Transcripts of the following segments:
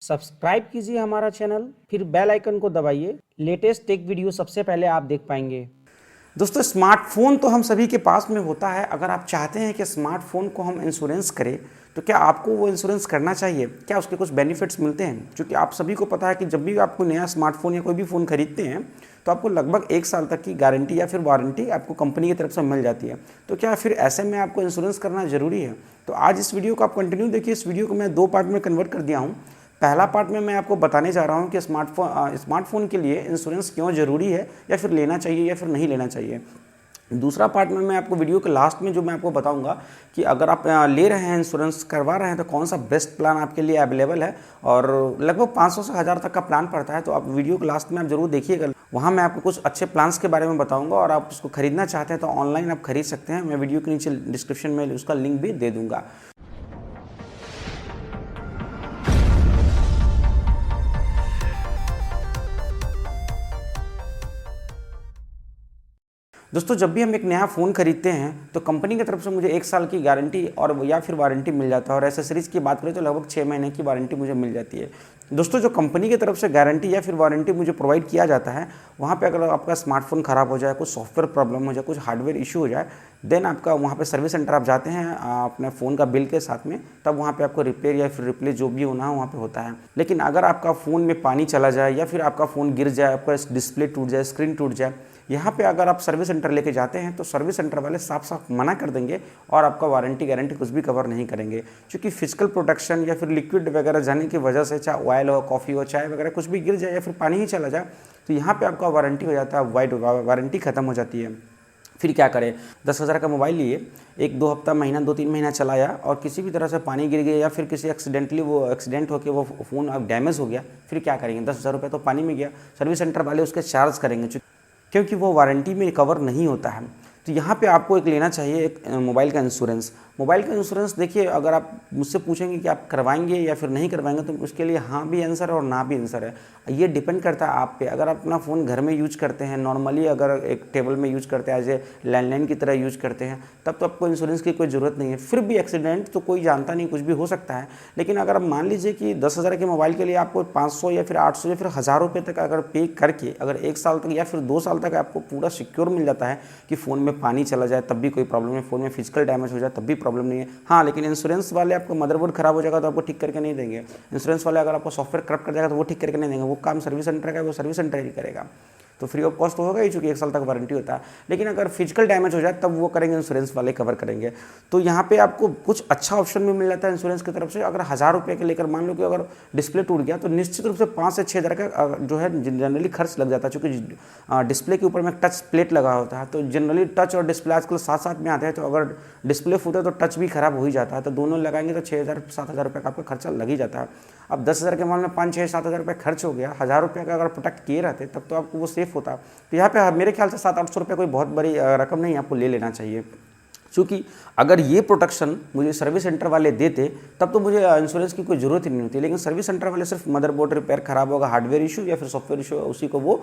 Subscribe कीजिए हमारा channel, फिर बेल आइकन को दबाइए। लेटेस्ट टेक वीडियो सबसे पहले आप देख पाएंगे। दोस्तों, स्मार्टफोन तो हम सभी के पास में होता है। अगर आप चाहते हैं कि स्मार्टफोन को हम इंश्योरेंस करें, तो क्या आपको वो इंश्योरेंस करना चाहिए? क्या उसके कुछ बेनिफिट्स मिलते हैं? क्योंकि आप सभी को पता है कि जब भी आप कोई नया स्मार्टफोन या कोई भी फ़ोन खरीदते हैं तो आपको लगभग 1 साल तक की गारंटी या फिर वारंटी आपको कंपनी की तरफ से मिल जाती है। तो क्या फिर ऐसे में आपको इंश्योरेंस करना ज़रूरी है? तो आज इस वीडियो को आप कंटिन्यू देखिए। इस वीडियो को मैं 2 पार्ट में कन्वर्ट कर दिया हूँ। पहला पार्ट में मैं आपको बताने जा रहा हूँ कि स्मार्टफोन के लिए इंश्योरेंस क्यों ज़रूरी है, या फिर लेना चाहिए या फिर नहीं लेना चाहिए। दूसरा पार्ट में मैं आपको वीडियो के लास्ट में जो मैं आपको बताऊंगा कि अगर आप ले रहे हैं, इंश्योरेंस करवा रहे हैं, तो कौन सा बेस्ट प्लान आपके लिए अवेलेबल है। और लगभग 500 से 1000 तक का प्लान पड़ता है। तो आप वीडियो के लास्ट में आप जरूर देखिएगा। वहाँ मैं आपको कुछ अच्छे प्लान्स के बारे में बताऊंगा, और आप उसको खरीदना चाहते हैं तो ऑनलाइन आप खरीद सकते हैं। मैं वीडियो के नीचे डिस्क्रिप्शन में उसका लिंक भी दे दूँगा। दोस्तों, जब भी हम एक नया फ़ोन खरीदते हैं तो कंपनी की तरफ से मुझे 1 साल की गारंटी और या फिर वारंटी मिल जाता है। और एसेसरीज़ की बात करें तो लगभग 6 महीने की वारंटी मुझे मिल जाती है। दोस्तों, जो कंपनी की तरफ से गारंटी या फिर वारंटी मुझे प्रोवाइड किया जाता है, वहाँ पे अगर आपका स्मार्टफोन ख़राब हो जाए, कुछ सॉफ्टवेयर प्रॉब्लम हो जाए, कुछ हार्डवेयर इशू हो जाए, देन आपका वहाँ पे सर्विस सेंटर आप जाते हैं अपने फ़ोन का बिल के साथ में, तब वहाँ पे आपको रिपेयर या फिर रिप्लेस जो भी होना है वहाँ पे होता है। लेकिन अगर आपका फ़ोन में पानी चला जाए या फिर आपका फ़ोन गिर जाए, आपका डिस्प्ले टूट जाए, स्क्रीन टूट जाए, यहाँ पे अगर आप सर्विस सेंटर लेके जाते हैं तो सर्विस सेंटर वाले साफ साफ मना कर देंगे और आपका वारंटी गारंटी कुछ भी कवर नहीं करेंगे। क्योंकि फिजिकल प्रोटेक्शन या फिर लिक्विड वगैरह जाने की वजह से, चाहे ऑयल हो, कॉफ़ी हो, चाय वगैरह कुछ भी गिर जाए या फिर पानी ही चला जाए, तो यहाँ पे आपका वारंटी हो जाता है, वाइड वारंटी खत्म हो जाती है। फिर क्या करें? 10,000 का मोबाइल लिए, 1-2 हफ्ता, महीना, 2-3 महीना चलाया और किसी भी तरह से पानी गिर गया या फिर किसी एक्सीडेंटली वो एक्सीडेंट होकर वो फ़ोन अब डैमेज हो गया, फिर क्या करेंगे? 10,000 रुपये तो पानी में गया। सर्विस सेंटर वाले उसके चार्ज करेंगे क्योंकि वो वारंटी में कवर नहीं होता है। तो यहाँ पे आपको एक लेना चाहिए, एक मोबाइल का इंश्योरेंस। मोबाइल का इंश्योरेंस देखिए, अगर आप मुझसे पूछेंगे कि आप करवाएंगे या फिर नहीं करवाएंगे, तो उसके लिए हाँ भी आंसर है और ना भी आंसर है। ये डिपेंड करता है आप पे। अगर आप अपना फ़ोन घर में यूज करते हैं, नॉर्मली अगर एक टेबल में यूज करते हैं, एज ए लैंडलाइन की तरह यूज करते हैं, तब तो आपको इंश्योरेंस की कोई ज़रूरत नहीं है। फिर भी एक्सीडेंट तो कोई जानता नहीं, कुछ भी हो सकता है। लेकिन अगर आप मान लीजिए कि 10,000 के मोबाइल के लिए आपको 500 या फिर 800 या फिर 1000 रुपये तक अगर पे करके अगर 1 साल तक या फिर 2 साल तक आपको पूरा सिक्योर मिल जाता है कि फ़ोन में पानी चला जाए तब भी कोई प्रॉब्लम नहीं, फ़ोन में फिजिकल डैमेज हो जाए तब भी प्रॉब्लम नहीं है। हाँ, लेकिन इंश्योरेंस वाले आपको मदरबोर्ड खराब हो जाएगा तो आपको ठीक करके नहीं देंगे। इंश्योरेंस वाले अगर आपको सॉफ्टवेयर करप्ट कर जाएगा तो वो ठीक करके नहीं देंगे। वो काम सर्विस सेंटर का, वो सर्विस सेंटर ही करेगा। तो फ्री ऑफ कॉस्ट होगा ही, चूँकि 1 साल तक वारंटी होता है। लेकिन अगर फिजिकल डैमेज हो जाए तब वो करेंगे, इंश्योरेंस वाले कवर करेंगे। तो यहाँ पे आपको कुछ अच्छा ऑप्शन भी मिल जाता है इंश्योरेंस की तरफ से। अगर 1000 रुपये के लेकर मान लो कि अगर डिस्प्ले टूट गया, तो निश्चित रूप से 5 से 6 हज़ार का जो है जनरली खर्च लग जाता है। चूँकि डिस्प्ले के ऊपर में टच प्लेट लगा होता है, तो जनरली टच और डिस्प्ले आजकल साथ साथ में आते हैं। तो अगर डिस्प्ले फूटे तो टच भी खराब हो ही जाता है। तो दोनों लगाएंगे तो 6,000-7,000 रुपये का आपका खर्चा लग ही जाता है। अब 10,000 के माल में 5-6-7 हज़ार रुपये खर्च हो गया, 1000 रुपये का अगर प्रोटेक्ट किए रहते तब तो आपको वो सेफ होता। तो यहाँ पे मेरे ख्याल से 700-800 रुपये कोई बहुत बड़ी रकम नहीं, आपको ले लेना चाहिए। क्योंकि अगर ये प्रोटेक्शन मुझे सर्विस सेंटर वाले देते तब तो मुझे इंश्योरेंस की कोई ज़रूरत ही नहीं होती। लेकिन सर्विस सेंटर वाले सिर्फ मदरबोर्ड रिपेयर खराब होगा, हार्डवेयर इशू या फिर सॉफ्टवेयर इशू, उसी को वो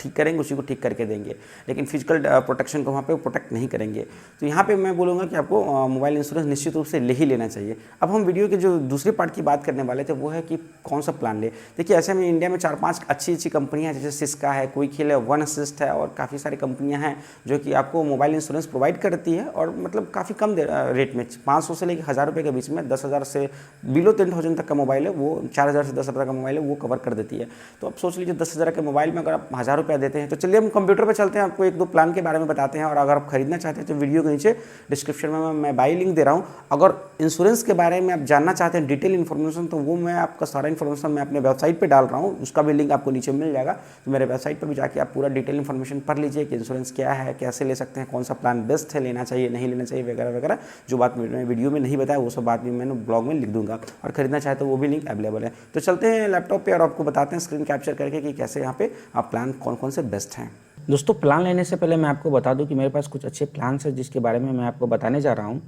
ठीक करेंगे, उसी को ठीक करके देंगे। लेकिन फिजिकल प्रोटेक्शन को वहाँ पे प्रोटेक्ट नहीं करेंगे। तो यहाँ पे मैं बोलूँगा कि आपको मोबाइल इंश्योरेंस निश्चित रूप से ले ही लेना चाहिए। अब हम वीडियो के जो दूसरे पार्ट की बात करने वाले थे वो है कि कौन सा प्लान ले। देखिए, ऐसे में इंडिया में 4-5 अच्छी कंपनियाँ हैं, जैसे सिस्का है, क्विकहिल है, वन असिस्ट है और काफ़ी सारी कंपनियाँ हैं जो कि आपको मोबाइल इंश्योरेंस प्रोवाइड करती है। और मतलब काफ़ी कम रेट में 500 से लेकर 1000 रुपये के बीच में, 10,000 से बिलो 10,000 तक का मोबाइल है, वो 4,000 से 10,000 का मोबाइल है, वो कवर कर देती है। तो आप सोच लीजिए 10,000 के मोबाइल में अगर आप 1000 रुपया देते हैं। तो चलिए हम कंप्यूटर पे चलते हैं, आपको 1-2 प्लान के बारे में बताते हैं। और अगर आप खरीदना चाहते हैं तो वीडियो के नीचे डिस्क्रिप्शन में मैं बाई लिंक दे रहा हूँ। अगर इंश्योरेंस के बारे में आप जानना चाहते हैं डिटेल इन्फॉर्मेशन, तो वो मैं आपका सारा इन्फॉर्मेशन मैं अपने वेबसाइट पर डाल रहा हूँ, उसका भी लिंक आपको नीचे मिल जाएगा। तो मेरे वेबसाइट पर भी जाके आप पूरा डिटेल इन्फॉर्मेशन पढ़ लीजिए कि इंश्योरेंस क्या है, कैसे ले सकते हैं, कौन सा प्लान बेस्ट है, लेना चाहिए नहीं लेना चाहिए वगैरह वगैरह। जो बात मैंने वीडियो में नहीं बताया वो सब बात भी मैंने ब्लॉग में लिख दूंगा, और खरीदना चाहे तो वो भी लिंक अवेलेबल है। तो चलते हैं लैपटॉप पे और आपको बताते हैं स्क्रीन कैप्चर करके कि कैसे यहाँ पे आप प्लान कौन कौन से बेस्ट हैं। दोस्तों, प्लान लेने से पहले मैं आपको बता दूं कि मेरे पास कुछ अच्छे प्लान्स हैं जिसके बारे में मैं आपको बताने जा रहा हूं।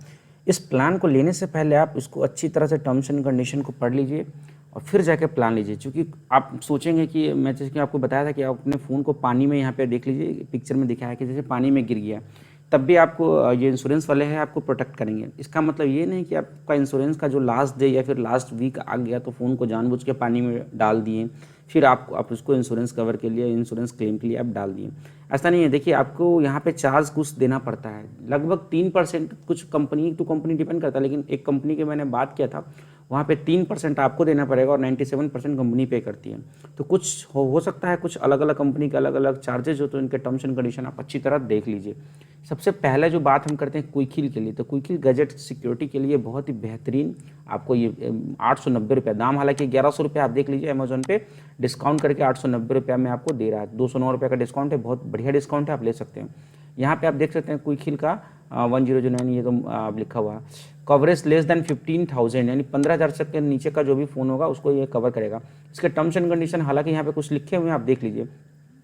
इस प्लान को लेने से पहले आप इसको अच्छी तरह से टर्म्स एंड कंडीशन को पढ़ लीजिए और फिर जाके प्लान लीजिए। क्योंकि आप सोचेंगे कि मैं जैसे कि आपको बताया था कि आप अपने फ़ोन को पानी में, यहाँ पे देख लीजिए पिक्चर में दिखाया है कि जैसे पानी में गिर गया, तब भी आपको ये इंश्योरेंस वाले हैं आपको प्रोटेक्ट करेंगे। इसका मतलब ये नहीं कि आपका इंश्योरेंस का जो लास्ट डे या फिर लास्ट वीक आ गया तो फ़ोन को जानबूझ के पानी में डाल दिए, फिर आप उसको इंश्योरेंस कवर के लिए, इंश्योरेंस क्लेम के लिए आप डाल दिए। ऐसा नहीं है। देखिए, आपको यहाँ पे चार्ज कुछ देना पड़ता है, लगभग 3%। कुछ कंपनी टू कंपनी डिपेंड करता है, लेकिन एक कंपनी के मैंने बात किया था, वहाँ पे 3% आपको देना पड़ेगा और 97% कंपनी पे करती है। तो कुछ हो सकता है, कुछ अलग अलग कंपनी के अलग अलग चार्जेज हो, तो इनके टर्म्स एंड कंडीशन आप अच्छी तरह देख लीजिए। सबसे पहले जो बात हम करते हैं क्विकहिल के लिए, तो क्विकहिल गैजेट सिक्योरिटी के लिए बहुत ही बेहतरीन आपको ये 890 रुपये दाम, हालांकि 1100 रुपये आप देख लीजिए अमेजोन पे डिस्काउंट करके 890 रुपये में आपको दे रहा है। 209 रुपये का डिस्काउंट है, बहुत बढ़िया डिस्काउंट है, आप ले सकते हैं। यहाँ पे आप देख सकते हैं क्विकहिल का 1009 ये तो आप लिखा हुआ है। कवरेज लेस देन 15,000 यानी 15,000 से के नीचे का जो भी फ़ोन होगा उसको ये कवर करेगा। इसके टर्म्स एंड कंडीशन हालांकि यहाँ पे कुछ लिखे हुए हैं, आप देख लीजिए।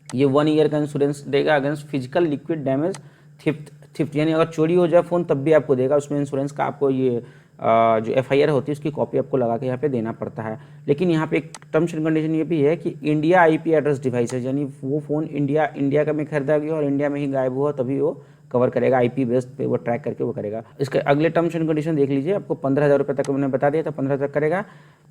ये 1 ईयर का इंश्योरेंस देगा against physical liquid damage theft यानी अगर चोरी हो जाए फ़ोन तब भी आपको देगा। उसमें इंश्योरेंस का आपको ये जो FIR होती है उसकी कॉपी आपको लगा के यहाँ पे देना पड़ता है। लेकिन यहाँ पे एक टर्म्स एंड कंडीशन ये भी है कि इंडिया IP एड्रेस डिवाइसेज, यानी वो फ़ोन इंडिया का में खरीदा गया और इंडिया में ही गायब हुआ तभी वो कवर करेगा, IP बेस्ड पे वो ट्रैक करके वो करेगा। इसके अगले टर्म्स एंड कंडीशन देख लीजिए, आपको 15,000 रुपये तक मैंने बता दिया था, 15,000 तक करेगा।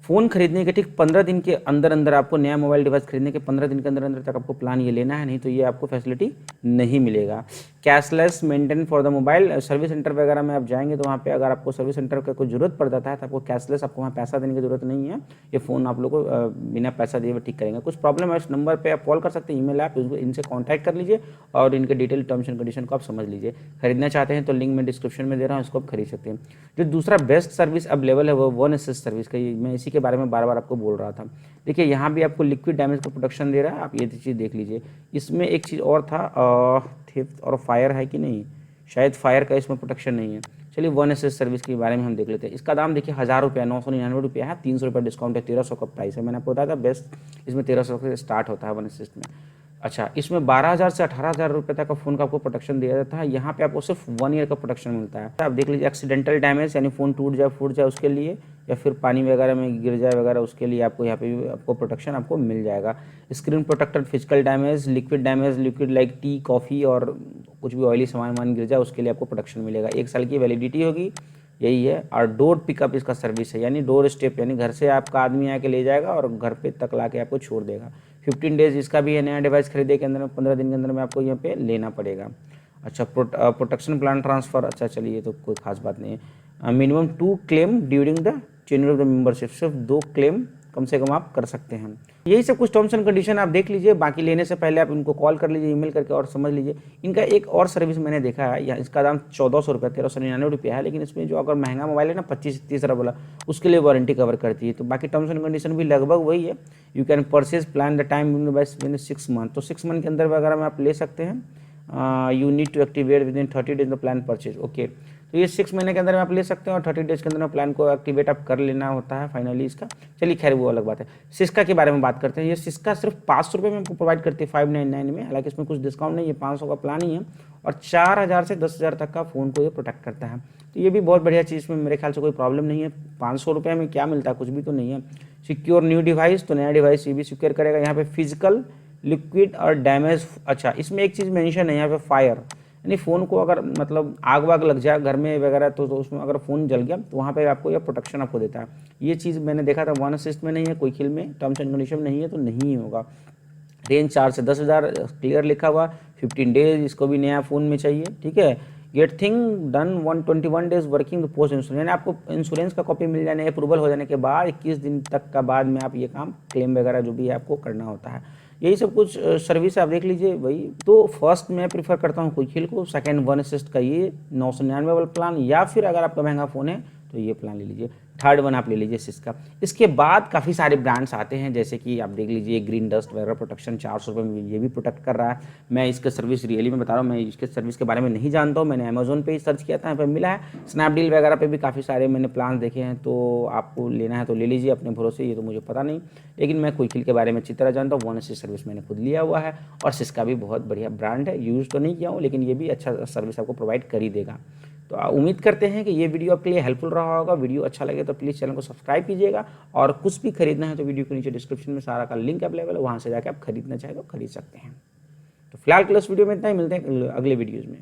फ़ोन खरीदने के ठीक 15 दिन के अंदर अंदर आपको नया मोबाइल डिवाइस खरीदने के 15 दिन के अंदर अंदर तक आपको प्लान ये लेना है, नहीं तो ये आपको फैसिलिटी नहीं मिलेगा। Cashless maintain for the mobile, service centre वगैरह में आप जाएंगे तो वहाँ पे अगर आपको सर्विस सेंटर का कोई ज़रूरत पड़ जाता है तो आपको कैशलेस, आपको वहाँ पैसा देने की ज़रूरत नहीं है। ये फ़ोन आप लोग को बिना पैसा दिए ठीक करेंगे। कुछ प्रॉब्लम है इस नंबर पर आप कॉल कर सकते हैं, ईमेल आप इनसे कॉन्टैक्ट कर लीजिए और इनके डिटेल टर्म्स एंड कंडीशन को आप समझ लीजिए। खरीदना चाहते हैं तो लिंक में डिस्क्रिप्शन में दे रहा हूँ, इसको आप खरीद सकते हैं। जो दूसरा बेस्ट सर्विस अवेलेबल है वो 1SS सर्विस का, मैं इसी के बारे में बार बार आपको बोल रहा था। देखिए, यहाँ भी आपको लिक्विड डैमेज का प्रोटेक्शन दे रहा है, आप ये चीज़ देख लीजिए। इसमें एक चीज़ और था, थिफ्ट और फायर है कि नहीं, शायद फायर का इसमें प्रोटेक्शन नहीं है। चलिए 1SS सर्विस के बारे में हम देख लेते हैं। इसका दाम देखिए 1000 रुपये, 999 रुपये है, 300 रुपये डिस्काउंट है, 1300 का प्राइस है। मैंने आपको बताया था बेस्ट इसमें 1300 से स्टार्ट होता है 1SS में। अच्छा, इसमें 12,000 से 18,000 रुपये तक का फ़ोन का आपको प्रोटेक्शन दिया जाता है। यहाँ पे आपको सिर्फ 1 ईयर का प्रोटेक्शन मिलता है। आप देख लीजिए, एक्सीडेंटल डैमेज यानी फ़ोन टूट जाए फूट जाए उसके लिए, या फिर पानी वगैरह में गिर जाए वगैरह उसके लिए आपको यहाँ पे भी आपको प्रोटेक्शन आपको मिल जाएगा। Screen protector, physical damage, liquid like tea, coffee और कुछ भी ऑयली सामान गिर जाए उसके लिए आपको प्रोटेक्शन मिलेगा। 1 साल की वैलिडिटी होगी, यही है। और डोर पिकअप इसका सर्विस है, यानी डोर स्टेप, यानी घर से आपका आदमी आके ले जाएगा और घर पे तक ला के आपको छोड़ देगा। 15 डेज़ इसका भी है, नया डिवाइस खरीदे के अंदर में 15 दिन के अंदर में आपको यहाँ पे लेना पड़ेगा। अच्छा, प्रोटेक्शन प्लान ट्रांसफ़र, अच्छा चलिए ये तो कोई खास बात नहीं है। Minimum 2 claim during the tenure of the membership, सिर्फ 2 क्लेम कम से कम आप कर सकते हैं। यही सब कुछ टर्म्स एंड कंडीशन आप देख लीजिए। बाकी लेने से पहले आप इनको कॉल कर लीजिए, ईमेल करके और समझ लीजिए। इनका एक और सर्विस मैंने देखा है, या इसका दाम 1400 रुपये, 1399 रुपये है, लेकिन इसमें जो अगर महंगा मोबाइल है ना 25-30 वाला, उसके लिए वारंटी कवर करती है। तो बाकी टर्म्स एंड कंडीशन भी लगभग वही है। You can purchase plan the time with 6 month, तो 6 मंथ के अंदर वगैरह में आप ले सकते हैं। You need to activate within 30 days the plan purchase, okay. तो ये 6 महीने के अंदर में आप ले सकते हैं और 30 डेज के अंदर में प्लान को एक्टिवेट आप कर लेना होता है फाइनली इसका। चलिए खैर वो अलग बात है। सिस्का के बारे में बात करते हैं। ये सिस्का सिर्फ 500 रुपये में आपको प्रोवाइड करती है 599 में, हालांकि इसमें कुछ डिस्काउंट नहीं है, 500 का प्लान ही है और 4000 से 10,000 तक का फ़ोन को ये प्रोटेक्ट करता है। तो ये भी बहुत बढ़िया चीज़ में मेरे ख्याल से कोई प्रॉब्लम नहीं है। 500 रुपये में क्या मिलता है, कुछ भी तो नहीं है। सिक्योर न्यू डिवाइस, तो नया डिवाइस ये भी सिक्योर करेगा। यहाँ पे फिजिकल, लिक्विड और डैमेज। अच्छा, इसमें एक चीज़ मेंशन है यहाँ पे, फायर, यानी फ़ोन को अगर मतलब आग वाग लग जाए घर में वगैरह तो उसमें अगर फ़ोन जल गया तो वहाँ पे आपको यह प्रोटेक्शन आपको देता है। ये चीज़ मैंने देखा था 1SS में नहीं है, क्विकहिल में टर्म्स एंड कंडीशन नहीं है तो नहीं होगा। रेंज 4 से 10,000 क्लियर लिखा हुआ, 15 डेज, इसको भी नया फ़ोन में चाहिए, ठीक है। Get thing done 121 days working the post insurance, यानी आपको इंश्योरेंस का कॉपी मिल जाने, अप्रूवल हो जाने के बाद 21 दिन तक का बाद में आप ये काम क्लेम वगैरह जो भी है आपको करना होता है। यही सब कुछ सर्विस आप देख लीजिए भाई। तो फर्स्ट मैं प्रीफर करता हूँ क्विकहिल को, सेकंड 1SS का ये 999 वाला प्लान, या फिर अगर आपका महंगा फ़ोन है तो ये प्लान ले लीजिए। थर्ड वन आप ले लीजिए सिस्का। इसके बाद काफ़ी सारे ब्रांड्स आते हैं, जैसे कि आप देख लीजिए ग्रीन डस्ट वगैरह प्रोटेक्शन 400 रुपये में ये भी प्रोटेक्ट कर रहा है। मैं इसका सर्विस रियली में बता रहा हूँ, मैं इसके सर्विस के बारे में नहीं जानता हूँ, मैंने अमेजोन पे ही सर्च किया था, यहाँ पर मिला है। स्नैपडील वगैरह पे भी काफ़ी सारे मैंने प्लान देखे हैं, तो आपको लेना है तो ले लीजिए अपने भरोसे, ये तो मुझे पता नहीं, लेकिन मैं क्विकहिल के बारे में अच्छी तरह जानता हूँ। 1SS सर्विस मैंने खुद लिया हुआ है और सिस्का भी बहुत बढ़िया ब्रांड है, यूज़ तो नहीं किया हूँ लेकिन ये भी अच्छा सर्विस आपको प्रोवाइड कर ही देगा। तो उम्मीद करते हैं कि ये वीडियो आपके लिए हेल्पफुल रहा होगा। वीडियो अच्छा लगे तो प्लीज़ चैनल को सब्सक्राइब कीजिएगा, और कुछ भी खरीदना है तो वीडियो के नीचे डिस्क्रिप्शन में सारा का लिंक अवेलेबल है, वहाँ से जाकर आप खरीदना चाहें तो खरीद सकते हैं। तो फिलहाल के लिए इस वीडियो में इतना ही, मिलते हैं अगले वीडियोज़ में।